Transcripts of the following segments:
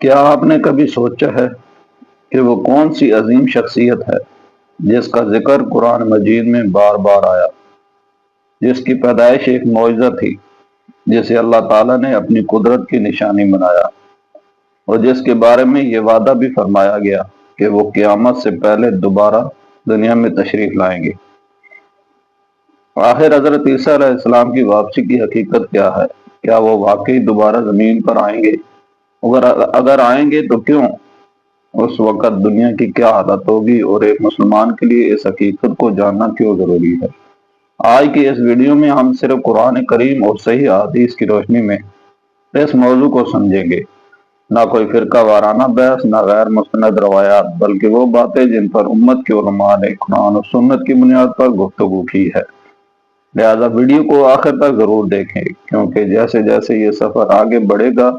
کیا آپ نے کبھی سوچا ہے کہ وہ کون سی عظیم شخصیت ہے جس کا ذکر قرآن مجید میں بار بار آیا، جس کی پیدائش ایک معجزہ تھی، جسے اللہ تعالیٰ نے اپنی قدرت کی نشانی بنایا، اور جس کے بارے میں یہ وعدہ بھی فرمایا گیا کہ وہ قیامت سے پہلے دوبارہ دنیا میں تشریف لائیں گے؟ آخر حضرت عیسیٰ علیہ السلام کی واپسی کی حقیقت کیا ہے؟ کیا وہ واقعی دوبارہ زمین پر آئیں گے؟ اگر آئیں گے تو کیوں؟ اس وقت دنیا کی کیا حالت ہوگی، اور ایک مسلمان کے لیے اس حقیقت کو جاننا کیوں ضروری ہے؟ آج کی اس ویڈیو میں ہم صرف قرآن کریم اور صحیح احادیث کی روشنی میں اس موضوع کو سمجھیں گے۔ نہ کوئی فرقہ وارانہ بحث، نہ غیر مستند روایات، بلکہ وہ باتیں جن پر امت کے علماء نے قرآن و سنت کی بنیاد پر گفتگو کی ہے۔ لہذا ویڈیو کو آخر تک ضرور دیکھیں، کیونکہ جیسے جیسے یہ سفر آگے بڑھے گا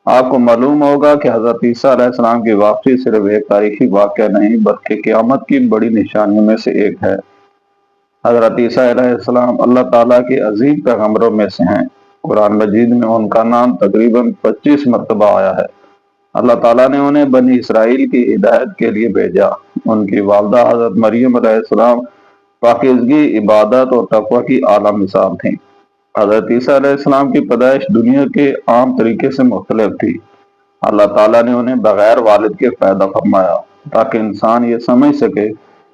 آپ کو معلوم ہوگا کہ حضرت عیسیٰ علیہ السلام کی واپسی صرف ایک تاریخی واقعہ نہیں بلکہ قیامت کی بڑی نشانیوں میں سے ایک ہے۔ حضرت عیسیٰ علیہ السلام اللہ تعالیٰ کے عظیم پیغمبروں میں سے ہیں۔ قرآن مجید میں ان کا نام تقریباً 25 مرتبہ آیا ہے۔ اللہ تعالیٰ نے انہیں بنی اسرائیل کی ہدایت کے لیے بھیجا۔ ان کی والدہ حضرت مریم علیہ السلام پاکیزگی، عبادت اور تقوی کی اعلیٰ مثال تھیں۔ حضرت عیسیٰ علیہ السلام کی پیدائش دنیا کے عام طریقے سے مختلف تھی۔ اللہ تعالیٰ نے انہیں بغیر والد کے پیدا فرمایا تاکہ انسان یہ سمجھ سکے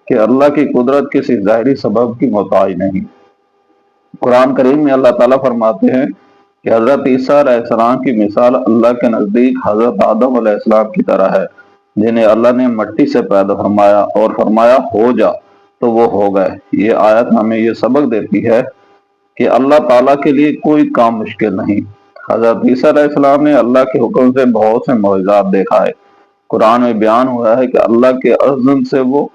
کہ اللہ کی قدرت کسی ظاہری سبب کی محتاج نہیں۔ قرآن کریم میں اللہ تعالیٰ فرماتے ہیں کہ حضرت عیسیٰ علیہ السلام کی مثال اللہ کے نزدیک حضرت آدم علیہ السلام کی طرح ہے، جنہیں اللہ نے مٹی سے پیدا فرمایا اور فرمایا ہو جا تو وہ ہو گئے۔ یہ آیت ہمیں یہ سبق دیتی ہے کہ اللہ تعالیٰ کے لیے کوئی کام مشکل نہیں۔ حضرت عیسیٰ علیہ السلام نے اللہ کے حکم سے بہت سے معجزات دکھائے۔ قرآن میں بیان ہوا ہے کہ اللہ کے اذن سے وہ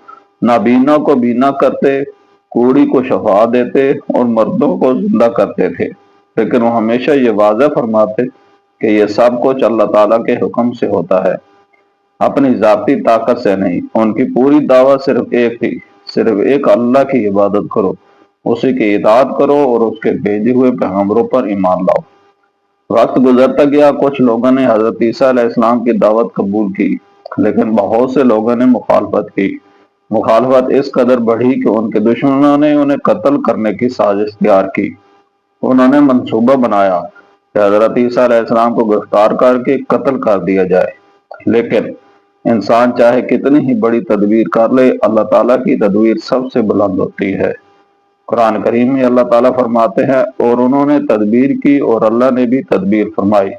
نابینا کو بینا کرتے، کوڑی کو شفا دیتے اور مردوں کو زندہ کرتے تھے، لیکن وہ ہمیشہ یہ واضح فرماتے کہ یہ سب کچھ اللہ تعالیٰ کے حکم سے ہوتا ہے، اپنی ذاتی طاقت سے نہیں۔ ان کی پوری دعوت صرف ایک تھی، صرف ایک اللہ کی عبادت کرو، اسی کی اطاعت کرو اور اس کے بھیجے ہوئے پیغمبروں پر ایمان لاؤ۔ وقت گزرتا گیا، کچھ لوگوں نے حضرت عیسیٰ علیہ السلام کی دعوت قبول کی، لیکن بہت سے لوگوں نے مخالفت کی۔ مخالفت اس قدر بڑھی کہ ان کے دشمنوں نے انہیں قتل کرنے کی سازش تیار کی۔ انہوں نے منصوبہ بنایا کہ حضرت عیسیٰ علیہ السلام کو گرفتار کر کے قتل کر دیا جائے، لیکن انسان چاہے کتنی ہی بڑی تدبیر کر لے، اللہ تعالیٰ کی تدبیر سب سے بلند ہوتی ہے۔ قرآن کریم میں اللہ تعالیٰ فرماتے ہیں، اور انہوں نے تدبیر کی اور اللہ نے بھی تدبیر فرمائی،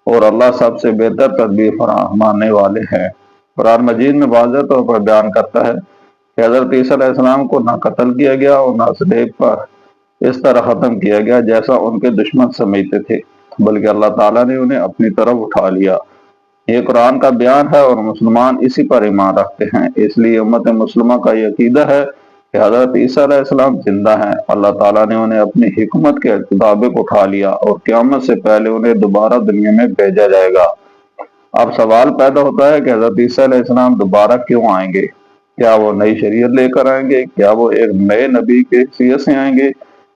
اور اللہ سب سے بہتر تدبیر فرمانے والے ہیں۔ قرآن مجید میں واضح طور پر بیان کرتا ہے کہ حضرت عیسیٰ علیہ السلام کو نہ قتل کیا گیا اور نہ صلیب پر اس طرح ختم کیا گیا جیسا ان کے دشمن سمجھتے تھے، بلکہ اللہ تعالیٰ نے انہیں اپنی طرف اٹھا لیا۔ یہ قرآن کا بیان ہے اور مسلمان اسی پر ایمان رکھتے ہیں۔ اس لیے امت مسلمہ کا یہ عقیدہ ہے کہ حضرت عیسیٰ علیہ السلام زندہ ہیں، اللہ تعالیٰ نے انہیں اپنی حکمت کے مطابق اٹھا لیا اور قیامت سے پہلے انہیں دوبارہ دنیا میں بھیجا جائے گا۔ اب سوال پیدا ہوتا ہے کہ حضرت عیسیٰ علیہ السلام دوبارہ کیوں آئیں گے؟ کیا وہ نئی شریعت لے کر آئیں گے؟ کیا وہ ایک نئے نبی کے حیثیت سے آئیں گے؟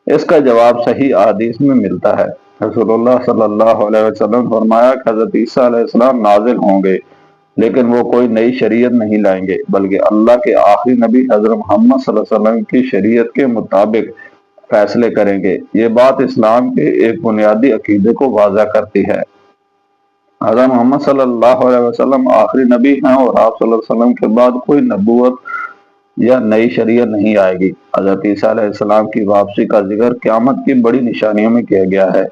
اس کا جواب صحیح احادیث میں ملتا ہے۔ رسول اللہ صلی اللہ علیہ وسلم فرمایا کہ حضرت عیسیٰ علیہ السلام نازل ہوں گے، لیکن وہ کوئی نئی شریعت نہیں لائیں گے، بلکہ اللہ کے آخری نبی حضرت محمد صلی اللہ علیہ وسلم کی شریعت کے مطابق فیصلے کریں گے۔ یہ بات اسلام کے ایک بنیادی عقیدے کو واضح کرتی ہے۔ حضرت محمد صلی اللہ علیہ وسلم آخری نبی ہیں اور آپ صلی اللہ علیہ وسلم کے بعد کوئی نبوت یا نئی شریعت نہیں آئے گی۔ حضرت عیسیٰ علیہ السلام کی واپسی کا ذکر قیامت کی بڑی نشانیوں میں کیا گیا ہے،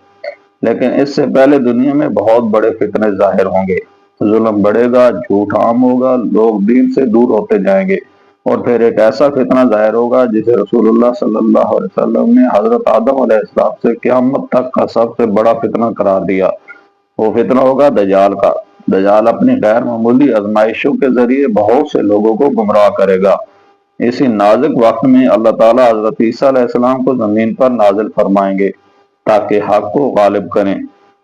لیکن اس سے پہلے دنیا میں بہت بڑے فتنے ظاہر ہوں گے، ظلم بڑھے گا، جھوٹ عام ہوگا، لوگ دین سے دور ہوتے جائیں گے، اور پھر ایک ایسا فتنہ ظاہر ہوگا جسے رسول اللہ صلی اللہ علیہ وسلم نے حضرت آدم علیہ السلام سے قیامت تک کا سب سے بڑا فتنہ قرار دیا۔ وہ فتنہ ہوگا دجال کا۔ دجال اپنی غیر معمولی آزمائشوں کے ذریعے بہت سے لوگوں کو گمراہ کرے گا۔ اسی نازک وقت میں اللہ تعالیٰ حضرت عیسیٰ علیہ السلام کو زمین پر نازل فرمائیں گے تاکہ حق کو غالب کریں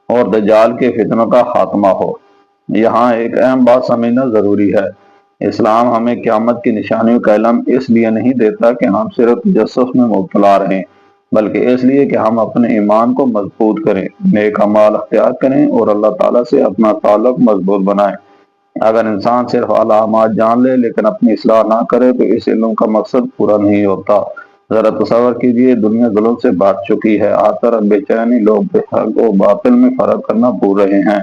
اور دجال کے فتنوں کا خاتمہ ہو۔ یہاں ایک اہم بات سمجھنا ضروری ہے۔ اسلام ہمیں قیامت کی نشانیوں کا علم اس لیے نہیں دیتا کہ ہم صرف تجسس میں مبتلا رہیں، بلکہ اس لیے کہ ہم اپنے ایمان کو مضبوط کریں، نیک اعمال اختیار کریں اور اللہ تعالیٰ سے اپنا تعلق مضبوط بنائیں۔ اگر انسان صرف علامات جان لے لیکن اپنی اصلاح نہ کرے تو اس علم کا مقصد پورا نہیں ہوتا۔ ذرا تصور کیجئے، دنیا ظلم سے بھر چکی ہے، ہر طرف بے چینی، لوگ حق و باطل میں فرق کرنا بھول رہے ہیں۔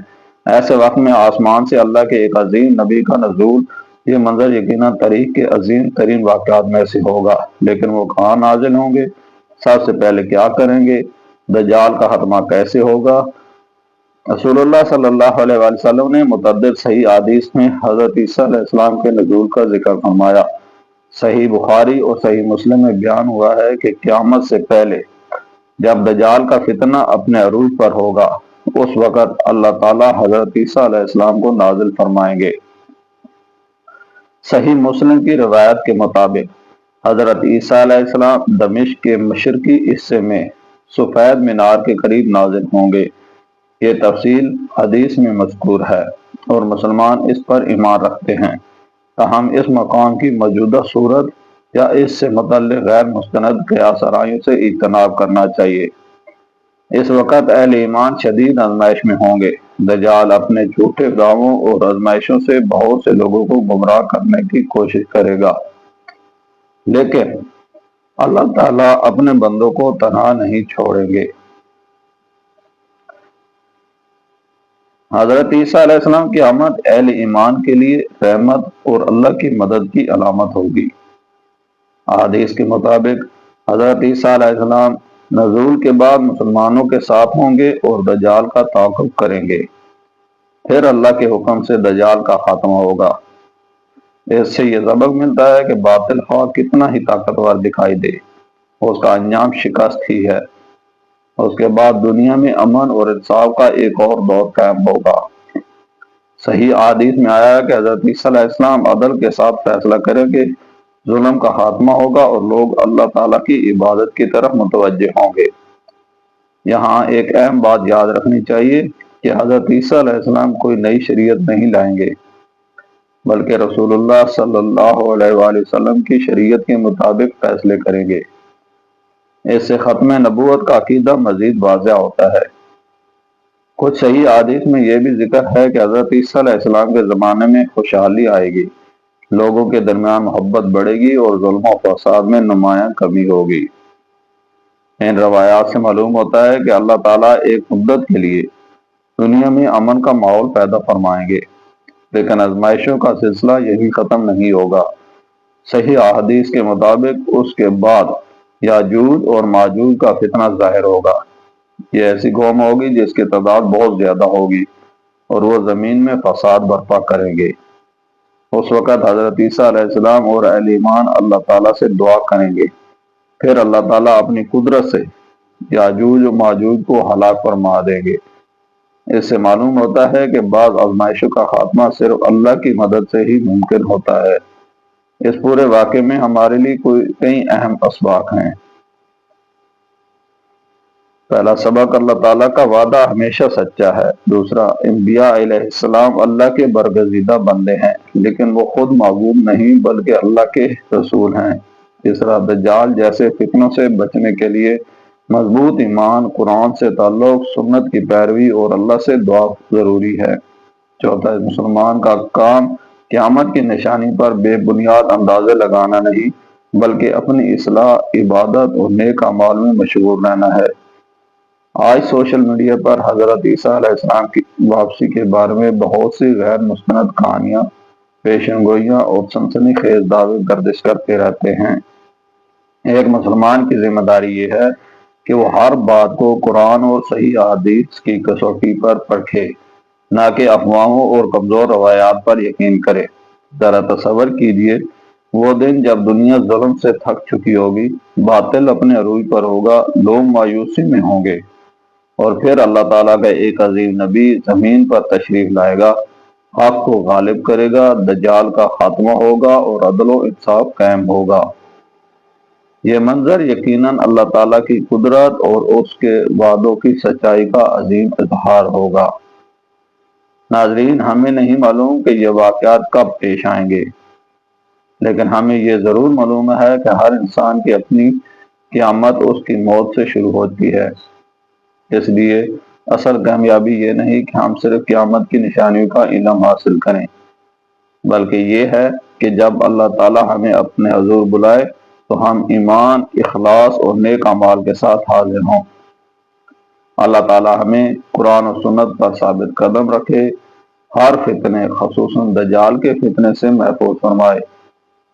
ایسے وقت میں آسمان سے اللہ کے ایک عظیم نبی کا نزول، یہ منظر یقیناً تاریخ کے عظیم ترین واقعات میں سے ہوگا۔ لیکن وہ کہاں نازل ہوں گے؟ سب سے پہلے کیا کریں گے؟ دجال کا خاتمہ کیسے ہوگا؟ رسول اللہ صلی اللہ علیہ وآلہ وسلم نے متعدد صحیح احادیث میں حضرت عیسیٰ علیہ السلام کے نزول کا ذکر فرمایا۔ صحیح بخاری اور صحیح مسلم میں بیان ہوا ہے کہ قیامت سے پہلے جب دجال کا فتنہ اپنے عروج پر ہوگا، اس وقت اللہ تعالیٰ حضرت عیسیٰ علیہ السلام کو نازل فرمائیں گے۔ صحیح مسلم کی روایت کے مطابق حضرت عیسیٰ علیہ السلام دمشق کے مشرقی حصے میں سفید مینار کے قریب نازل ہوں گے۔ یہ تفصیل حدیث میں مذکور ہے اور مسلمان اس پر ایمان رکھتے ہیں، تاہم اس مقام کی موجودہ صورت یا اس سے متعلق غیر مستند قیاس آرائیوں سے اجتناب کرنا چاہیے۔ اس وقت اہل ایمان شدید آزمائش میں ہوں گے۔ دجال اپنے جھوٹے دعووں اور آزمائشوں سے بہت سے لوگوں کو گمراہ کرنے کی کوشش کرے گا، لیکن اللہ تعالیٰ اپنے بندوں کو تنہا نہیں چھوڑیں گے۔ حضرت عیسیٰ علیہ السلام کی آمد اہل ایمان کے لیے رحمت اور اللہ کی مدد کی علامت ہوگی۔ احادیث کے مطابق حضرت عیسیٰ علیہ السلام نزول کے بعد مسلمانوں کے ساتھ ہوں گے اور دجال کا تعاقب کریں گے۔ پھر اللہ کے حکم سے دجال کا خاتمہ ہوگا۔ اس سے یہ سبق ملتا ہے کہ باطل خواہ کتنا ہی طاقتور دکھائی دے، اس کا انجام شکست ہی ہے۔ اس کے بعد دنیا میں امن اور انصاف کا ایک اور دور قائم ہوگا۔ صحیح احادیث میں آیا ہے کہ حضرت عیسیٰ علیہ السلام عدل کے ساتھ فیصلہ کریں گے، ظلم کا خاتمہ ہوگا اور لوگ اللہ تعالیٰ کی عبادت کی طرف متوجہ ہوں گے۔ یہاں ایک اہم بات یاد رکھنی چاہیے کہ حضرت عیسیٰ علیہ السلام کوئی نئی شریعت نہیں لائیں گے، بلکہ رسول اللہ صلی اللہ علیہ وآلہ وسلم کی شریعت کے مطابق فیصلے کریں گے۔ اس سے ختم نبوت کا عقیدہ مزید واضح ہوتا ہے۔ کچھ صحیح احادیث میں یہ بھی ذکر ہے کہ حضرت عیسیٰ علیہ السلام کے زمانے میں خوشحالی آئے گی، لوگوں کے درمیان محبت بڑھے گی اور ظلم و فساد میں نمایاں کمی ہوگی۔ ان روایات سے معلوم ہوتا ہے کہ اللہ تعالیٰ ایک مدت کے لیے دنیا میں امن کا ماحول پیدا فرمائیں گے، لیکن آزمائشوں کا سلسلہ یہی ختم نہیں ہوگا۔ صحیح احادیث کے مطابق اس کے بعد یاجوج اور ماجوج کا فتنہ ظاہر ہوگا۔ یہ ایسی قوم ہوگی جس کی تعداد بہت زیادہ ہوگی اور وہ زمین میں فساد برپا کریں گے۔ اس وقت حضرت عیسیٰ علیہ السلام اور اہل ایمان اللہ تعالیٰ سے دعا کریں گے، پھر اللہ تعالیٰ اپنی قدرت سے یاجوج و ماجوج کو ہلاک فرما دیں گے۔ اس سے معلوم ہوتا ہے کہ بعض آزمائشوں کا خاتمہ صرف اللہ کی مدد سے ہی ممکن ہوتا ہے۔ اس پورے واقعے میں ہمارے لیے کئی اہم اسباق ہیں۔ پہلا سبق، اللہ تعالیٰ کا وعدہ ہمیشہ سچا ہے۔ دوسرا، انبیاء علیہ السلام اللہ کے برگزیدہ بندے ہیں، لیکن وہ خود معبود نہیں بلکہ اللہ کے رسول ہیں۔ تیسرا، دجال جیسے فتنوں سے بچنے کے لیے مضبوط ایمان، قرآن سے تعلق، سنت کی پیروی اور اللہ سے دعا ضروری ہے۔ چوتھا، مسلمان کا کام قیامت کی نشانی پر بے بنیاد اندازے لگانا نہیں بلکہ اپنی اصلاح، عبادت اور نیک اعمال میں مشغول رہنا ہے۔ آج سوشل میڈیا پر حضرت عیسیٰ علیہ السلام کی واپسی کے بارے میں بہت سی غیر مستند کہانیاں، پیشن گوئیاں اور سنسنی خیز دعوے گردش کرتے رہتے ہیں۔ ایک مسلمان کی ذمہ داری یہ ہے کہ وہ ہر بات کو قرآن اور صحیح احادیث کی کسوٹی پر پرکھے، نہ کہ افواہوں اور کمزور روایات پر یقین کرے۔ ذرا تصور کیجئے، وہ دن جب دنیا ظلم سے تھک چکی ہوگی، باطل اپنے عروج پر ہوگا، لوگ مایوسی میں ہوں گے، اور پھر اللہ تعالیٰ کا ایک عظیم نبی زمین پر تشریف لائے گا، حق کو غالب کرے گا، دجال کا خاتمہ ہوگا اور عدل و انصاف قائم ہوگا۔ یہ منظر یقیناً اللہ تعالیٰ کی قدرت اور اس کے وعدوں کی سچائی کا عظیم اظہار ہوگا۔ ناظرین، ہمیں نہیں معلوم کہ یہ واقعات کب پیش آئیں گے، لیکن ہمیں یہ ضرور معلوم ہے کہ ہر انسان کی اپنی قیامت اس کی موت سے شروع ہوتی ہے۔ اس لیے اصل کامیابی یہ نہیں کہ ہم صرف قیامت کی نشانیوں کا علم حاصل کریں، بلکہ یہ ہے کہ جب اللہ تعالی ہمیں اپنے حضور بلائے تو ہم ایمان، اخلاص اور نیک اعمال کے ساتھ حاضر ہوں۔ اللہ تعالی ہمیں قرآن و سنت پر ثابت قدم رکھے، ہر فتنے خصوصاً دجال کے فتنے سے محفوظ فرمائے،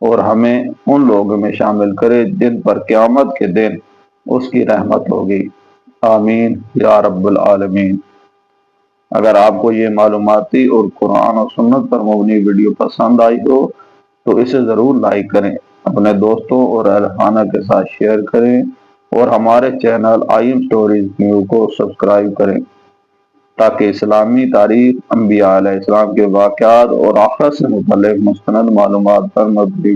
اور ہمیں ان لوگوں میں شامل کرے جن پر قیامت کے دن اس کی رحمت ہوگی۔ آمین یا رب العالمین۔ اگر آپ کو یہ معلوماتی اور قرآن و سنت پر مبنی ویڈیو پسند آئی ہو تو اسے ضرور لائک کریں، اپنے دوستوں اور اہل خانہ کے ساتھ شیئر کریں، اور ہمارے چینل آئیم سٹوریز نیو کو سبسکرائب کریں تاکہ اسلامی تاریخ، انبیاء علیہ السلام کے واقعات اور آخرت سے متعلق مستند معلومات پر مبنی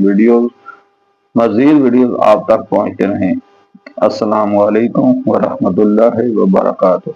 مزید ویڈیوز آپ تک پہنچتے رہیں۔ السلام علیکم ورحمۃ اللہ وبرکاتہ۔